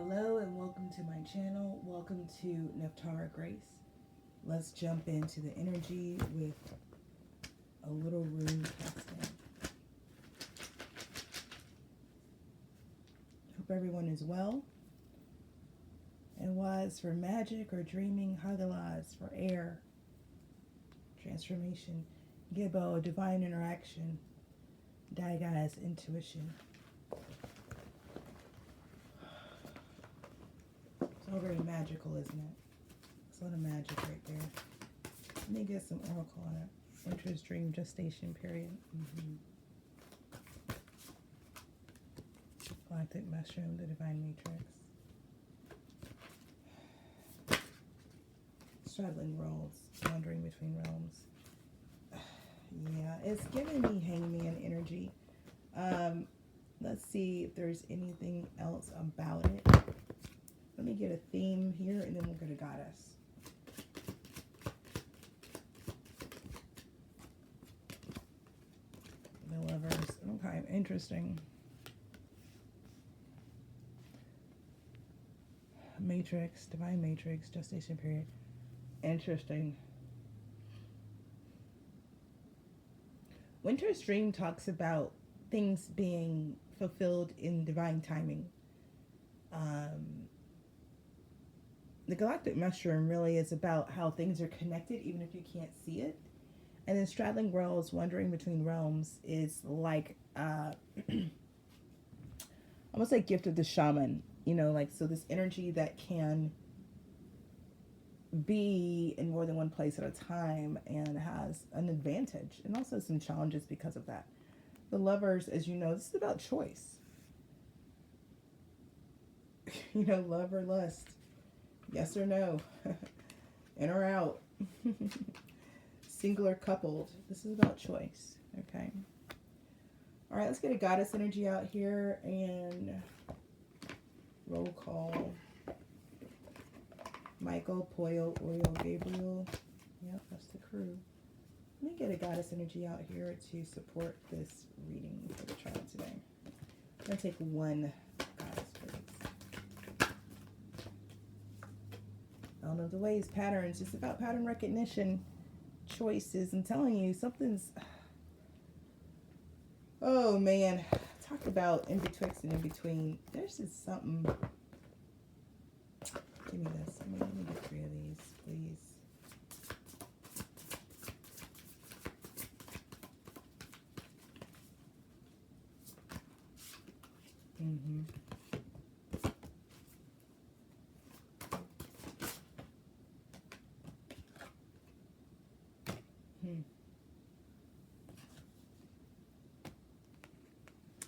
Hello and welcome to my channel. Welcome to Nephtara Grace. Let's jump into the energy with a little rune casting. Hope everyone is well. And wise for magic or dreaming, Hagalaz for air, transformation, Gibbo, divine interaction, Daiga's intuition. It's all very magical, isn't it? It's a lot of magic right there. Let me get some oracle on it. Winter's dream gestation period. Galactic mushroom, the divine matrix. Straddling worlds, wandering between realms. Yeah, it's giving me hangman energy. Let's see if there's anything else about it. Let me get a theme here and then we'll get a goddess. The lovers. Okay, interesting. Matrix, divine matrix, gestation period. Interesting. Winter's dream talks about things being fulfilled in divine timing. The galactic mushroom really is about how things are connected even if you can't see it. And then straddling worlds, wandering between realms is like almost like gift of the shaman, you know, like so this energy that can be in more than one place at a time and has an advantage and also some challenges because of that. The lovers, as you know, this is about choice. You know, love or lust. Yes or no. In or out. Single or coupled. This is about choice. Okay. All right, let's get a goddess energy out here and roll call. Michael, Poyo, Oil, Gabriel. Yep, that's the crew. Let me get a goddess energy out here to support this reading for the child today. I'm going to take one goddess, please. I don't know the ways, patterns. It's about pattern recognition, choices. I'm telling you, something's... Oh, man. Talk about in betwixt and in between. There's just something... Give me this. Let me get 3 of these, please.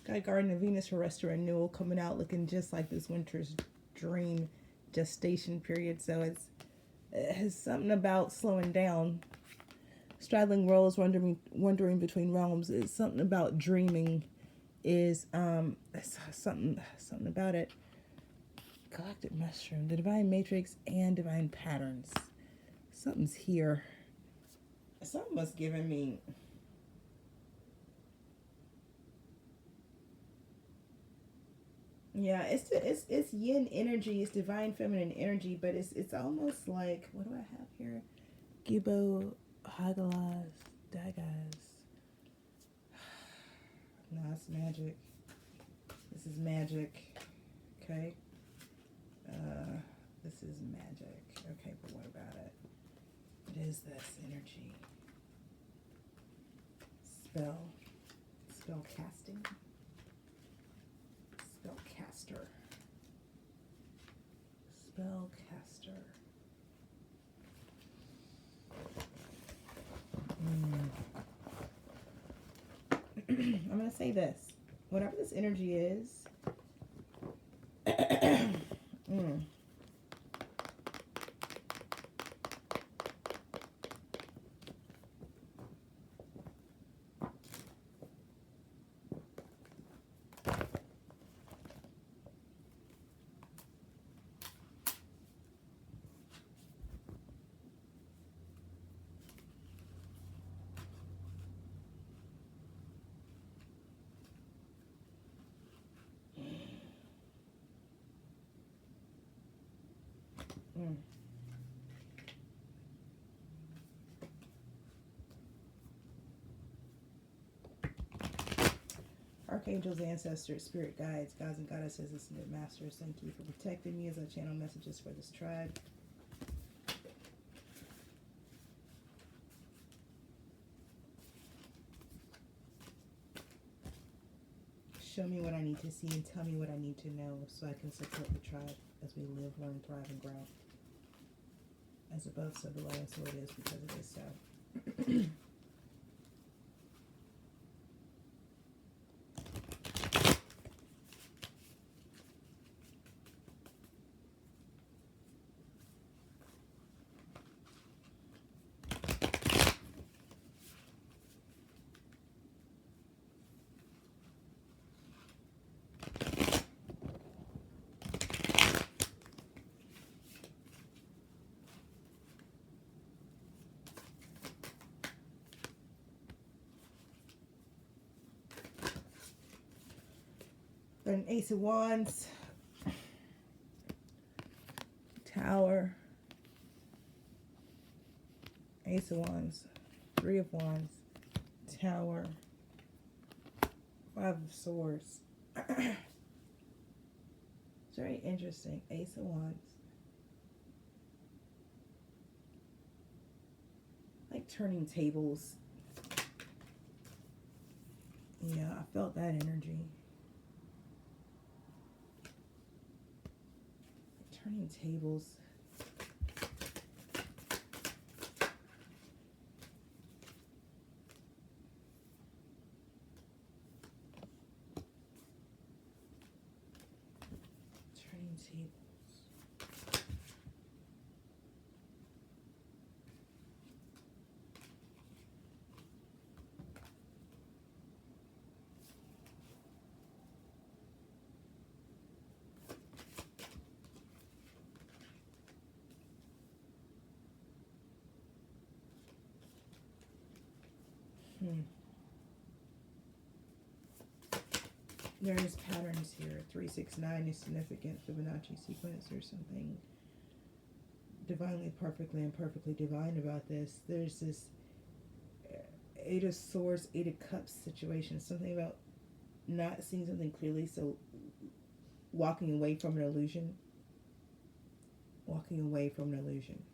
Got Garden of Venus for rest or renewal coming out looking just like this winter's dream gestation period. So it has something about slowing down. Straddling worlds, wandering between realms is something about dreaming. Is something about it. Galactic mushroom, the divine matrix, and divine patterns. Something's here. Something was giving me. Yeah, it's yin energy, it's divine feminine energy, but it's almost like, what do I have here? Gibbo, Hagalaz, Dagas. No, it's magic. This is magic. Okay. This is magic. Okay, but what about it? What is this energy? Spell casting. Spellcaster. I'm going to say this. Whatever this energy is, Archangels, ancestors, spirit guides, gods and goddesses, ascended masters, thank you for protecting me as I channel messages for this tribe. Show me what I need to see and tell me what I need to know so I can support the tribe as we live, learn, thrive, and grow. As above, so below, and so it is because it is so. An Ace of Wands, Tower, Ace of Wands, Three of Wands, Tower, Five of Swords. It's very interesting. Ace of Wands. Like turning tables. Yeah, I felt that energy. Turning tables. Turning tables. There's patterns here. 369 is significant Fibonacci sequence or something divinely, perfectly, and perfectly divine about this. There's this Eight of Swords, Eight of Cups situation. Something about not seeing something clearly, so walking away from an illusion. Walking away from an illusion.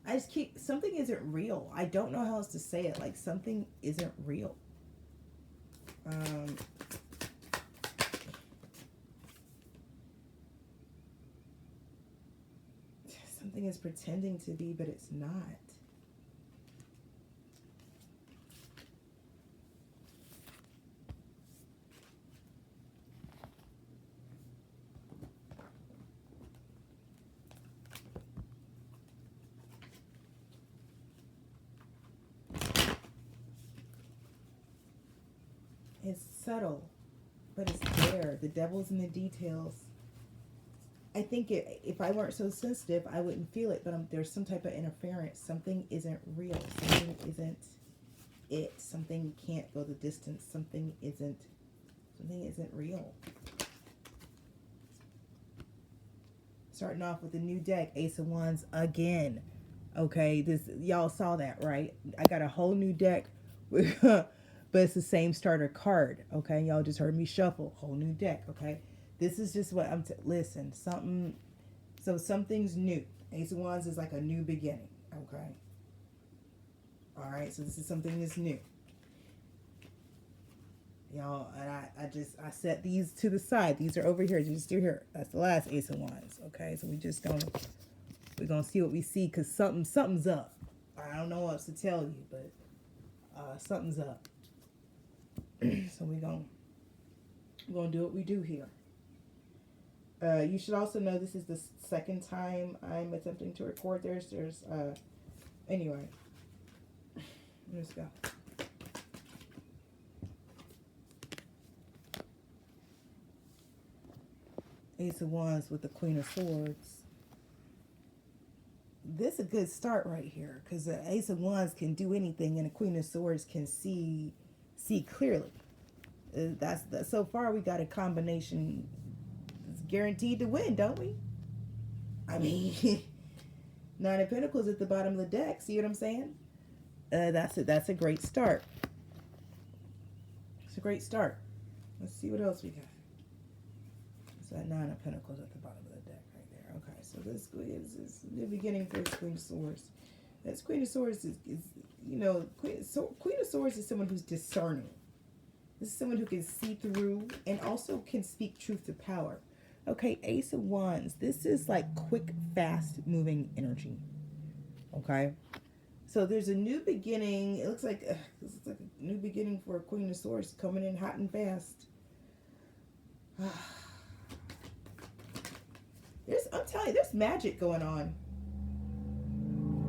I just keep, something isn't real. I don't know how else to say it. Like, something isn't real. Something is pretending to be, but it's not. It's subtle, but it's there. The devil's in the details. I think if I weren't so sensitive, I wouldn't feel it, but there's some type of interference. Something isn't real. Something isn't it. Something can't go the distance. Something isn't real. Starting off with a new deck, Ace of Wands again. Okay, this, y'all saw that, right? I got a whole new deck with but it's the same starter card, okay? Y'all just heard me shuffle, whole new deck, okay? This is just what listen, something's new. Ace of Wands is like a new beginning, okay? All right, so this is something that's new. Y'all, and I set these to the side. These are over here, just do here. That's the last Ace of Wands, okay? So we're gonna see what we see, because something's up. I don't know what else to tell you, but something's up. So we're gonna do what we do here. You should also know this is the second time I'm attempting to record. There's anyway. Let's go. Ace of Wands with the Queen of Swords. This is a good start right here, because the Ace of Wands can do anything, and the Queen of Swords can see clearly. That's so far we got a combination. It's guaranteed to win, don't we? I mean, Nine of Pentacles at the bottom of the deck. See what I'm saying? That's a great start. It's a great start. Let's see what else we got. It's that Nine of Pentacles at the bottom of the deck right there. Okay, so this is the beginning for this Queen of Swords. This Queen of Swords is you know, Queen of Swords is someone who's discerning. This is someone who can see through and also can speak truth to power. Okay, Ace of Wands. This is like quick, fast moving energy. Okay. So there's a new beginning. It looks like this is like a new beginning for a Queen of Swords coming in hot and fast. I'm telling you, there's magic going on.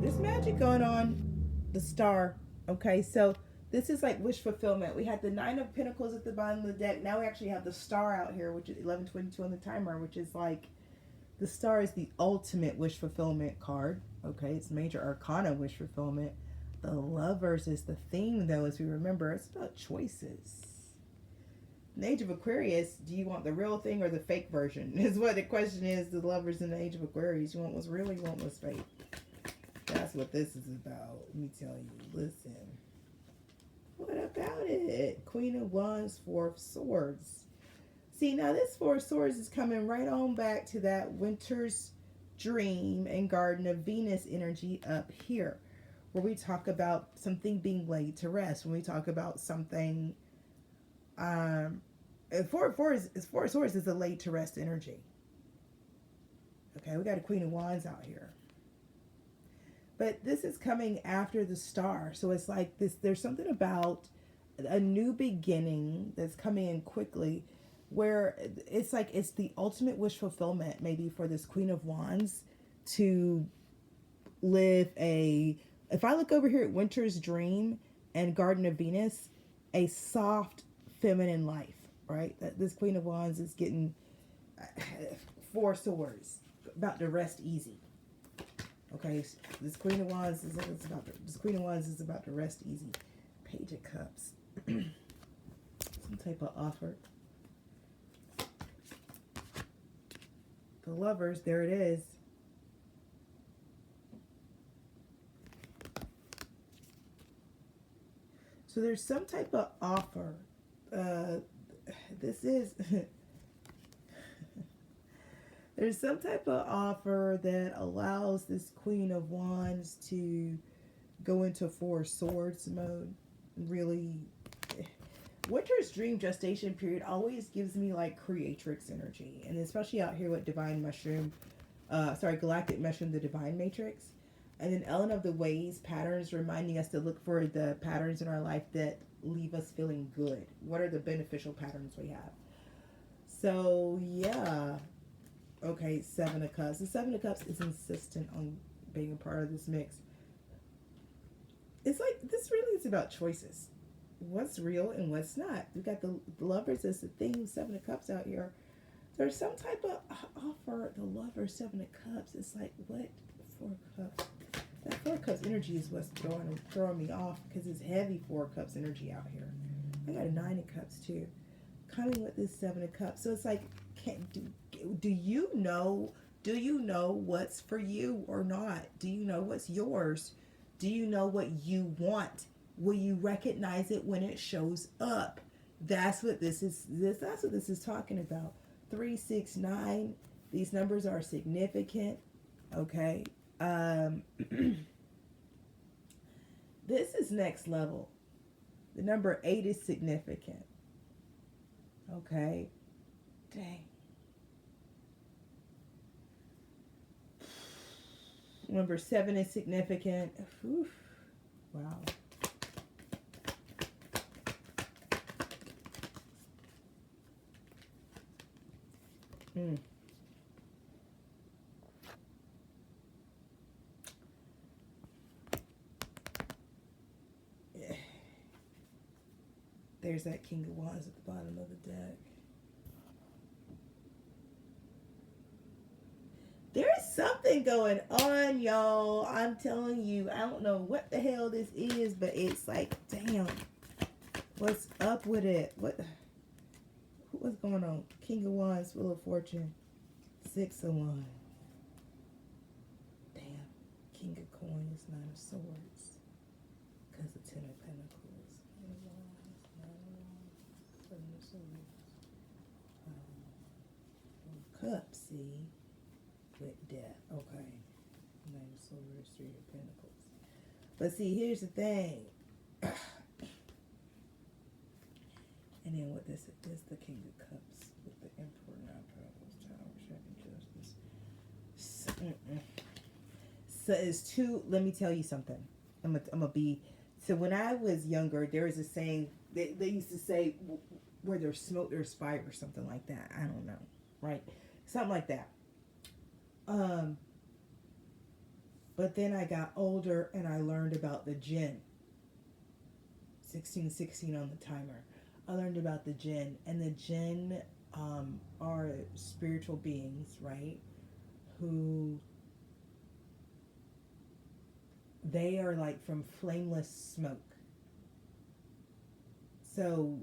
There's magic going on. The Star. Okay, so this is like wish fulfillment. We had the Nine of Pentacles at the bottom of the deck. Now we actually have the Star out here, which is 1122 on the timer, which is like, the Star is the ultimate wish fulfillment card. Okay, it's major arcana wish fulfillment. The Lovers is the theme, though, as we remember. It's about choices. In the Age of Aquarius, do you want the real thing or the fake version? Is what the question is. The Lovers in the Age of Aquarius. You want what's real, you want what's fake. That's what this is about. Let me tell you. Listen. What about it? Queen of Wands, Four of Swords. See, now this Four of Swords is coming right on back to that Winter's Dream and Garden of Venus energy up here, where we talk about something being laid to rest. When we talk about something, Four of Swords is a laid to rest energy. Okay, we got a Queen of Wands out here. But this is coming after the Star. So it's like this, there's something about a new beginning that's coming in quickly, where it's like it's the ultimate wish fulfillment maybe for this Queen of Wands to live if I look over here at Winter's Dream and Garden of Venus, a soft feminine life, right? That this Queen of Wands is getting Four Swords, about to rest easy. Okay, this Queen of Wands is about to rest easy. Page of Cups. Some type of offer. The Lovers, there it is. So there's some type of offer. There's some type of offer that allows this Queen of Wands to go into Four Swords mode. Really, Winter's Dream gestation period always gives me like creatrix energy, and especially out here with Galactic Mushroom, the Divine Matrix, and then Ellen of the Ways patterns, reminding us to look for the patterns in our life that leave us feeling good. What are the beneficial patterns we have? So yeah. Okay, Seven of Cups. The Seven of Cups is insistent on being a part of this mix. It's like, this really is about choices. What's real and what's not. We got the Lovers as the theme, Seven of Cups out here. There's some type of offer, the Lovers, Seven of Cups. It's like, what? Four Cups. That Four Cups energy is what's throwing me off, because it's heavy Four Cups energy out here. I got a Nine of Cups too, coming with this Seven of Cups. So it's like, do you know what's for you or not? Do you know what's yours? Do you know what you want? Will you recognize it when it shows up? That's what this is. That's what this is talking about. 3, 6, 9. These numbers are significant. Okay. This is next level. The number 8 is significant. Okay. Dang. Number 7 is significant. Oof. Wow. There's that King of Wands at the bottom of the deck. something going on, y'all. I'm telling you, I don't know what the hell this is, but it's like, damn, what's up with it? What's going on? King of Wands, Wheel of Fortune, 6 of Wands. Damn, King of Coins, 9 of Swords, because of 10 of Pentacles, 9 of Wands, 9 of Wands, 7 of Swords, Cups, see, with death. Okay, 9 of Swords, 3 of Pentacles. But see, here's the thing. And then what this is the King of Cups with the Emperor, 9 of Pentacles, Tower, 7 Justice. So it's two. Let me tell you something. I'm gonna be. So when I was younger, there was a saying they used to say, "Where there's smoke, there's fire," or something like that. I don't know, right? Something like that. But then I got older and I learned about the jinn. 1616 on the timer. I learned about the jinn, and the jinn are spiritual beings, right? Who they are like from flameless smoke. So,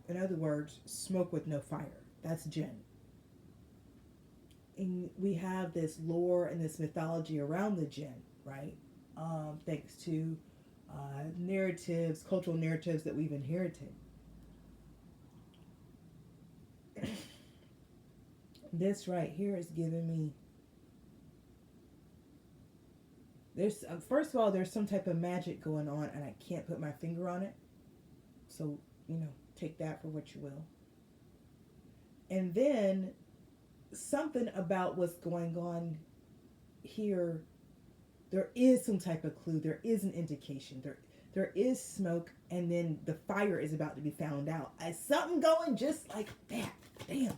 in other words, smoke with no fire. That's jinn. And we have this lore and this mythology around the jinn, right? Thanks to narratives, cultural narratives that we've inherited. This right here is giving me, there's first of all, there's some type of magic going on and I can't put my finger on it, so take that for what you will. And then something about what's going on here, there is some type of clue, there is an indication, there is smoke, and then the fire is about to be found out. Something going just like that. Damn.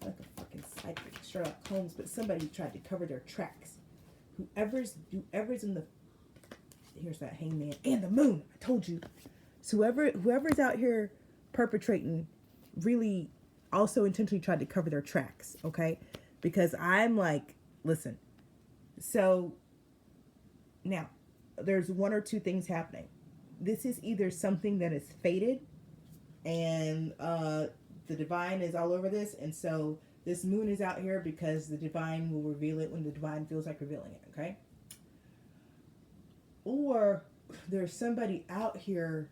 Like a fucking psychic Sherlock Holmes, but somebody tried to cover their tracks. Whoever's in the, here's that hangman and the moon. I told you. So whoever's out here perpetrating really also intentionally tried to cover their tracks, okay? Because I'm like, listen. So now there's one or two things happening. This is either something that is fated and the divine is all over this, and so this moon is out here because the divine will reveal it when the divine feels like revealing it, okay? Or there's somebody out here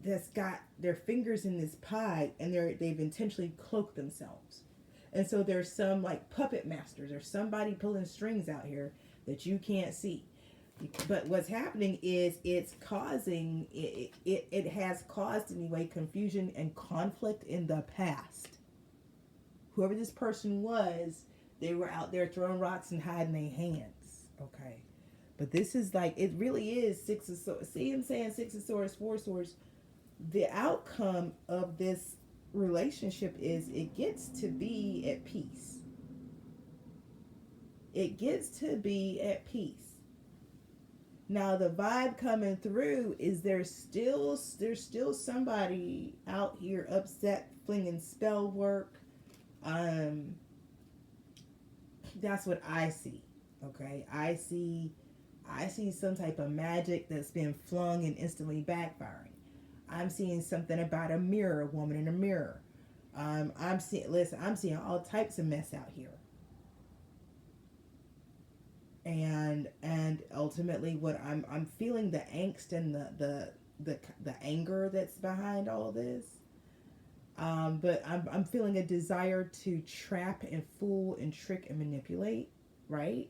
that's got their fingers in this pie and they've intentionally cloaked themselves. And so there's some like puppet masters or somebody pulling strings out here that you can't see. But what's happening is it has caused anyway confusion and conflict in the past. Whoever this person was, they were out there throwing rocks and hiding their hands. Okay. But this is like, it really is 6 of swords. See him saying 6 of swords, 4 swords. The outcome of this relationship is it gets to be at peace. It gets to be at peace. Now the vibe coming through is there's still somebody out here upset, flinging spell work. That's what I see. Okay, I see some type of magic that's been flung and instantly backfiring. I'm seeing something about a mirror, a woman in a mirror. I'm seeing all types of mess out here. And ultimately what I'm feeling the angst and the anger that's behind all of this. But I'm feeling a desire to trap and fool and trick and manipulate, right?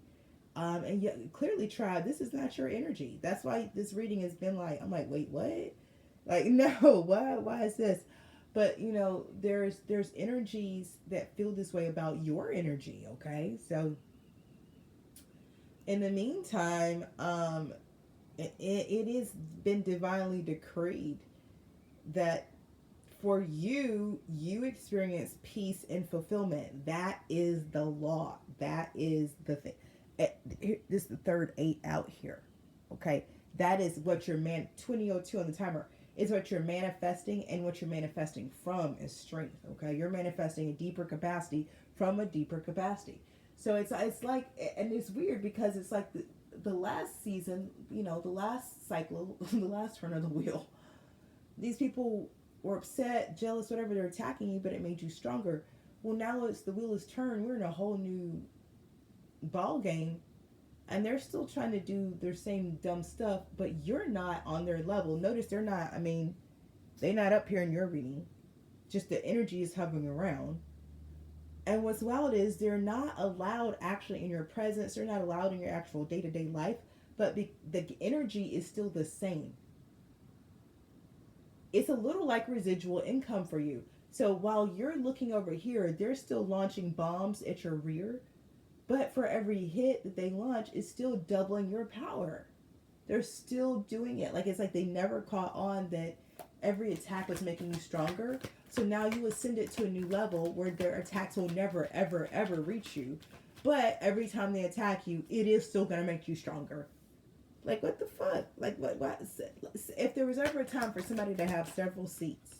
And yet clearly, tribe, this is not your energy. That's why this reading has been like, I'm like, wait, what? Like, no, why is this? But there's energies that feel this way about your energy, okay? So in the meantime, it has been divinely decreed that for you experience peace and fulfillment. That is the law. That is the thing. This is the third 8 out here. Okay. That is what you're 2002 on the timer is what you're manifesting, and what you're manifesting from is strength. Okay. You're manifesting a deeper capacity from a deeper capacity. So it's like, and it's weird because it's like the last season, you know, the last cycle, the last turn of the wheel. These people were upset, jealous, whatever. They're attacking you, but it made you stronger. Well, now it's the wheel is turned. We're in a whole new ball game, and they're still trying to do their same dumb stuff, but you're not on their level. Notice they're not. I mean, they're not up here in your reading. Just the energy is hovering around. And what's wild is they're not allowed actually in your presence. They're not allowed in your actual day-to-day life, but the energy is still the same. It's a little like residual income for you. So while you're looking over here, they're still launching bombs at your rear, but for every hit that they launch, it's still doubling your power. They're still doing it. Like, it's like they never caught on that every attack was making you stronger. So now you ascend it to a new level where their attacks will never, ever, ever reach you. But every time they attack you, it is still going to make you stronger. Like, what the fuck? Like, what? If there was ever a time for somebody to have several seats,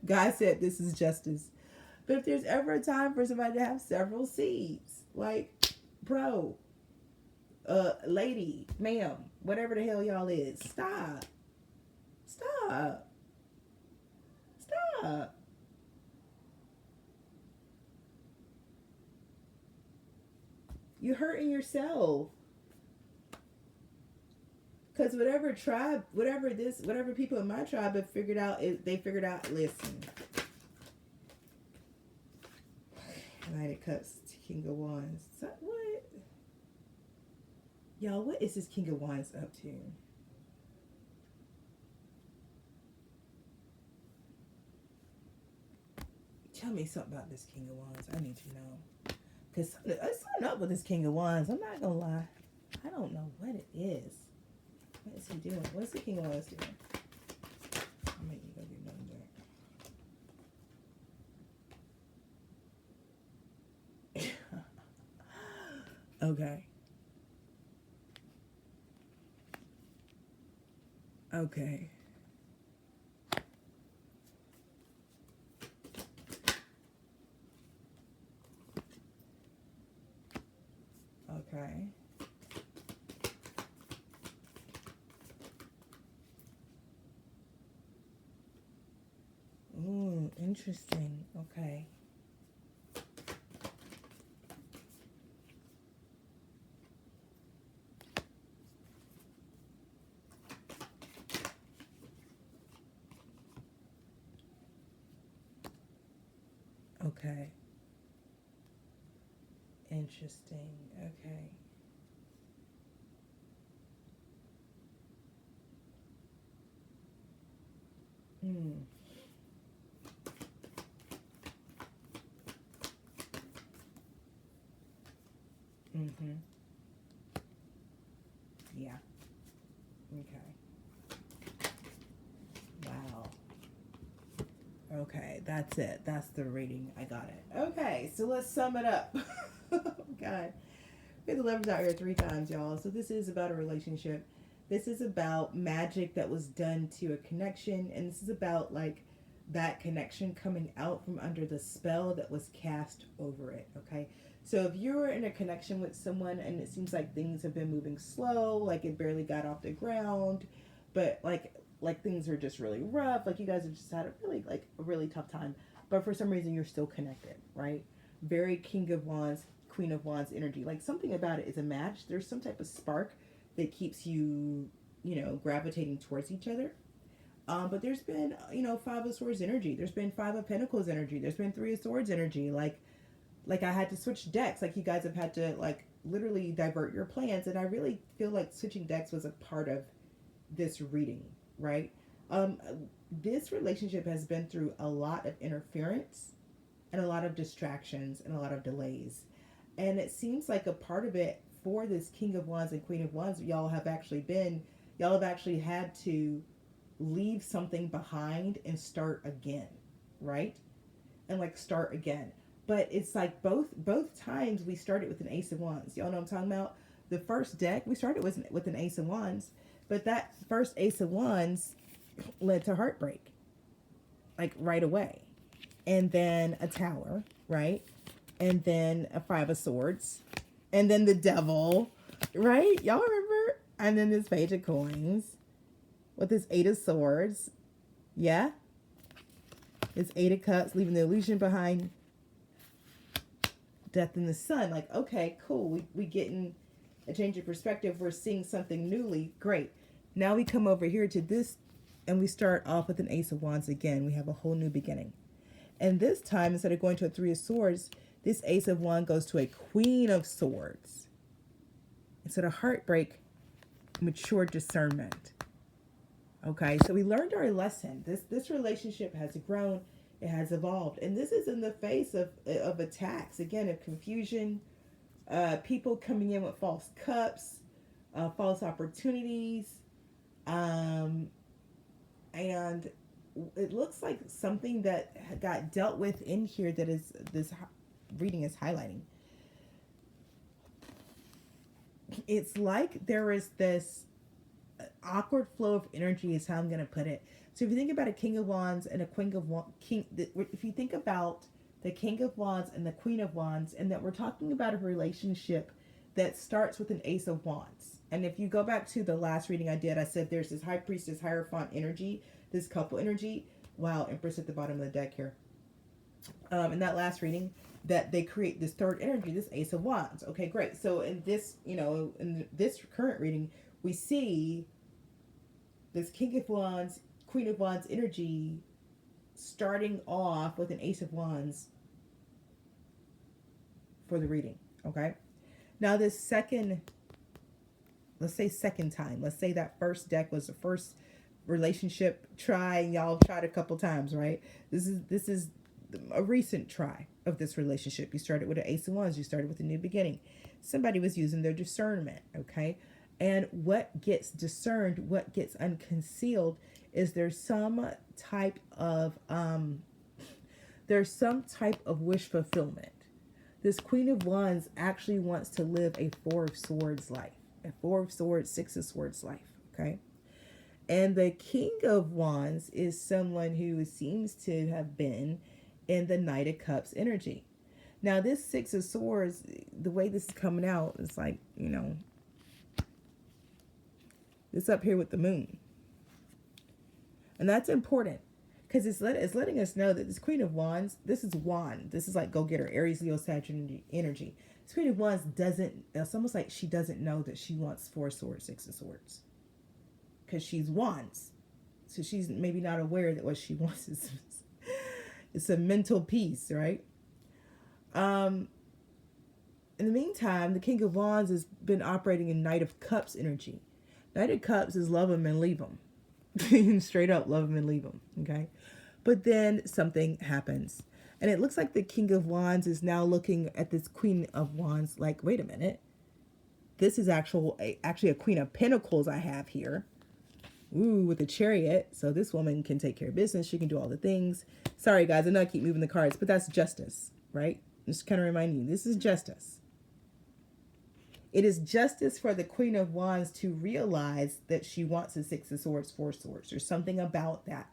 God said this is justice. But if there's ever a time for somebody to have several seats, like, bro, lady, ma'am, whatever the hell y'all is, stop. Stop. Stop. You're hurting yourself. Because whatever tribe, whatever people in my tribe have figured out, they figured out, listen. Knight of Cups to King of Wands. So, what? Y'all, what is this King of Wands up to? Tell me something about this King of Wands. I need to know. Because something up with this King of Wands. I'm not going to lie. I don't know what it is. What is he doing? What's the King of Wands doing? I'll make you go do nothing there. Okay. Okay. Okay. Ooh, interesting. Okay. Okay. Interesting. Okay. Hmm. Mm-hmm. Yeah. Okay. Wow. Okay, that's it. That's the reading. I got it. Okay, so let's sum it up. Oh, God. We had the lovers out here 3 times, y'all. So this is about a relationship. This is about magic that was done to a connection. And this is about, like, that connection coming out from under the spell that was cast over it, okay? So if you're in a connection with someone and it seems like things have been moving slow, like it barely got off the ground, but like things are just really rough, like you guys have just had a really tough time, but for some reason you're still connected, right? Very King of Wands, Queen of Wands energy. Like, something about it is a match. There's some type of spark that keeps you, gravitating towards each other. But there's been, 5 of Swords energy. There's been 5 of Pentacles energy. There's been 3 of Swords energy. Like I had to switch decks. Like, you guys have had to, like, literally divert your plans. And I really feel like switching decks was a part of this reading, right? This relationship has been through a lot of interference and a lot of distractions and a lot of delays. And it seems like a part of it for this King of Wands and Queen of Wands, y'all have actually had to leave something behind and start again, right? And like start again. But it's like both times we started with an Ace of Wands. Y'all know what I'm talking about? The first deck, we started with an Ace of Wands, but that first Ace of Wands led to heartbreak. Like, right away. and then a tower, right? And then a five of swords, and then the devil, right? Y'all remember? And then this page of coins with this eight of swords. Yeah? This eight of cups, leaving the illusion behind, death in the sun. Like, okay, cool. We getting a change of perspective. We're seeing something newly. Great. Now we come over here to this, and we start off with an ace of wands again. We have a whole new beginning. And this time, instead of going to a three of swords, this ace of wands goes to a queen of swords. Instead of heartbreak, mature discernment. Okay, so we learned our lesson. This relationship has grown, it has evolved, and this is in the face of attacks, again, of confusion, people coming in with false cups, false opportunities, and it looks like something that got dealt with in here that is this reading is highlighting. It's like there is this awkward flow of energy is how I'm going to put it. So if you think about a king of wands and a queen of wands, if you think about the king of wands and the queen of wands, and that we're talking about a relationship that starts with an ace of wands. And if you go back to the last reading I did, I said there's this high priestess, hierophant energy, this couple energy. Wow, Empress at the bottom of the deck here. In that last reading, that they create this third energy, this ace of wands. Okay, great. So in this, in this current reading, we see this king of wands, queen of wands energy starting off with an ace of wands for the reading. Okay. Now this second, let's say second time, let's say that first deck was the first relationship try, and y'all tried a couple times, right? This is a recent try of this relationship. You started with an ace of wands, you started with a new beginning. Somebody was using their discernment. Okay. And what gets discerned, what gets unconcealed, is there's some type of wish fulfillment. This queen of wands actually wants to live a four of swords life, a four of swords, six of swords life. Okay. And the king of wands is someone who seems to have been in the knight of cups energy. Now this six of swords, the way this is coming out, is like, it's up here with the moon. And that's important because it's letting us know that this queen of wands, this is wand. This is like go-getter, Aries, Leo, Sagittarius energy. This queen of wands it's almost like she doesn't know that she wants four swords, six of swords. Because she's wands. So she's maybe not aware that what she wants is it's a mental peace, right? In the meantime, the king of wands has been operating in knight of cups energy. Knight of cups is love them and leave them. Straight up love them and leave them. Okay. But then something happens. And it looks like the king of wands is now looking at this queen of wands like, wait a minute. This is actually a queen of pentacles I have here. Ooh, with the chariot. So this woman can take care of business. She can do all the things. Sorry, guys. I know I keep moving the cards, but that's justice, right? Just kind of remind you, this is justice. It is justice for the queen of wands to realize that she wants a six of swords, four swords. There's something about that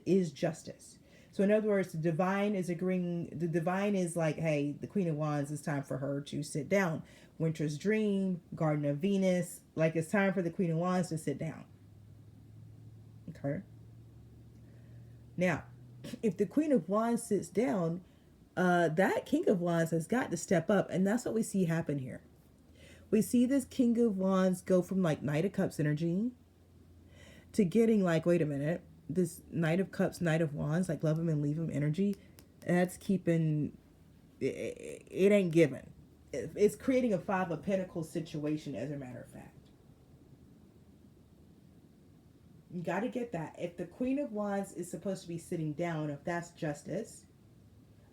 is justice. So in other words, the divine is agreeing. The divine is like, hey, the queen of wands, it's time for her to sit down. Winter's dream, Garden of Venus. Like, it's time for the queen of wands to sit down. Okay. Now, if the queen of wands sits down, that king of wands has got to step up. And that's what we see happen here. We see this king of wands go from like knight of cups energy to getting like, wait a minute, this knight of cups, knight of wands, like love him and leave him energy. That's keeping, it ain't given. It's creating a five of pentacles situation, as a matter of fact. You got to get that. If the queen of wands is supposed to be sitting down, if that's justice,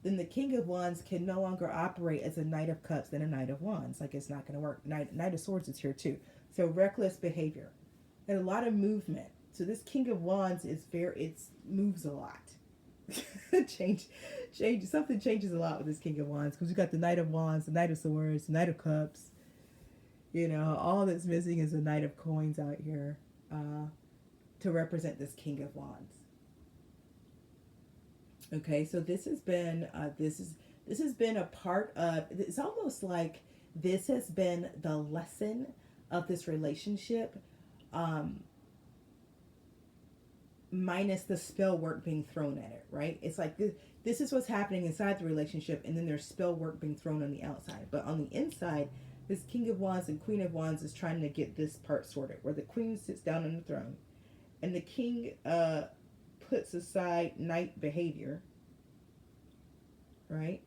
then the king of wands can no longer operate as a knight of cups and a knight of wands. Like, it's not going to work. Knight of swords is here too. So reckless behavior and a lot of movement. So this king of wands is moves a lot. Something changes a lot with this king of wands, because we got the knight of wands, the knight of swords, the knight of cups. All that's missing is a knight of coins out here to represent this king of wands. Okay, so this has been a part of. It's almost like this has been the lesson of this relationship, um, minus the spell work being thrown at it. Right? It's like this is what's happening inside the relationship, and then there's spell work being thrown on the outside. But on the inside, this King of Wands and Queen of Wands is trying to get this part sorted, where the Queen sits down on the throne, and the King puts aside night behavior. Right?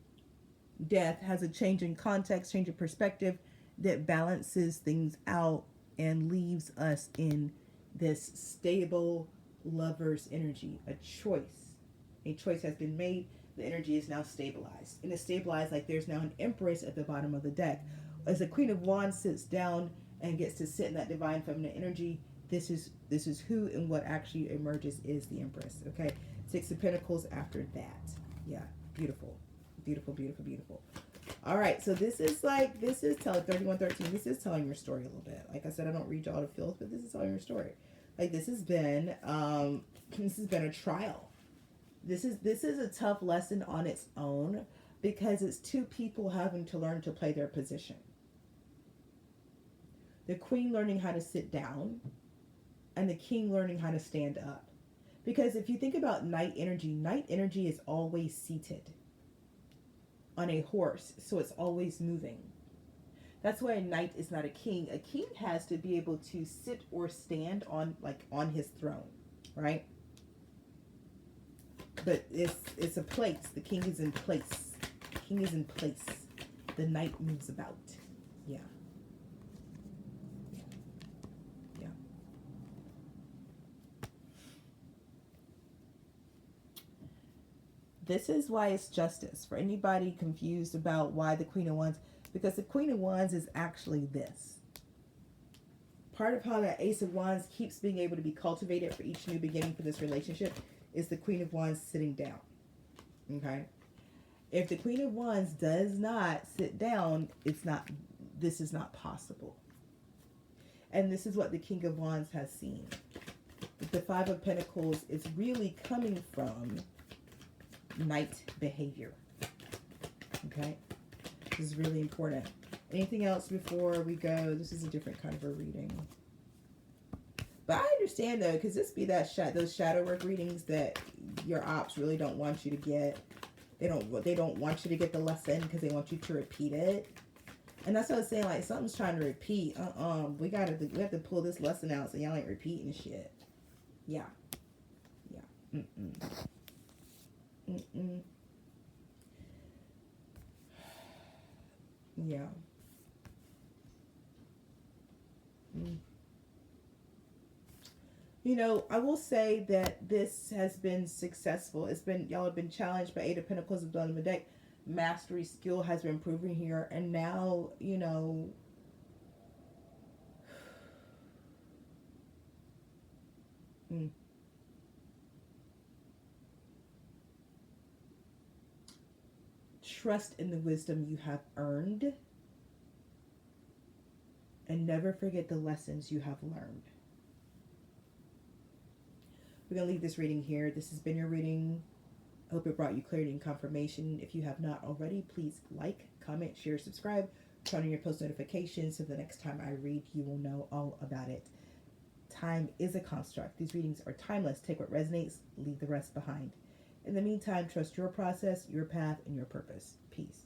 Death has a change in context, change in perspective that balances things out and leaves us in this stable lover's energy. A choice has been made. The energy is now stabilized, and it's stabilized like there's now an empress at the bottom of the deck. As the Queen of Wands sits down and gets to sit in that divine feminine energy, this is who and what actually emerges is the empress. Okay, Six of Pentacles after that. Yeah, beautiful. Beautiful, beautiful, beautiful. All right, so this is telling 3113. This is telling your story a little bit. Like I said, I don't read y'all to filth, but this is telling your story. Like this has been a trial. This is a tough lesson on its own because it's two people having to learn to play their position. The Queen learning how to sit down, and the King learning how to stand up. Because if you think about night energy is always seated on a horse, so it's always moving. That's why a knight is not a king. A king has to be able to sit or stand on his throne, right? But it's a place. The king is in place. The king is in place. The knight moves about. Yeah. Yeah. This is why it's justice. For anybody confused about why the Queen of Wands, because the Queen of Wands is actually this. Part of how that Ace of Wands keeps being able to be cultivated for each new beginning for this relationship is the Queen of Wands sitting down. Okay? If the Queen of Wands does not sit down, this is not possible. And this is what the King of Wands has seen. The Five of Pentacles is really coming from night behavior. Okay? This is really important. Anything else before we go? This is a different kind of a reading. But I understand though, because this be those shadow work readings that your ops really don't want you to get. They don't want you to get the lesson because they want you to repeat it. And that's what I was saying, like something's trying to repeat. We have to pull this lesson out so y'all ain't repeating shit. Yeah. Yeah. Yeah. You know, I will say that this has been successful. Y'all have been challenged by Eight of Pentacles of the deck. Mastery skill has been proven here, and now, you know, trust in the wisdom you have earned, and never forget the lessons you have learned. We're going to leave this reading here. This has been your reading. I hope it brought you clarity and confirmation. If you have not already, please like, comment, share, subscribe, turn on your post notifications so the next time I read, you will know all about it. Time is a construct. These readings are timeless. Take what resonates, leave the rest behind. In the meantime, trust your process, your path, and your purpose. Peace.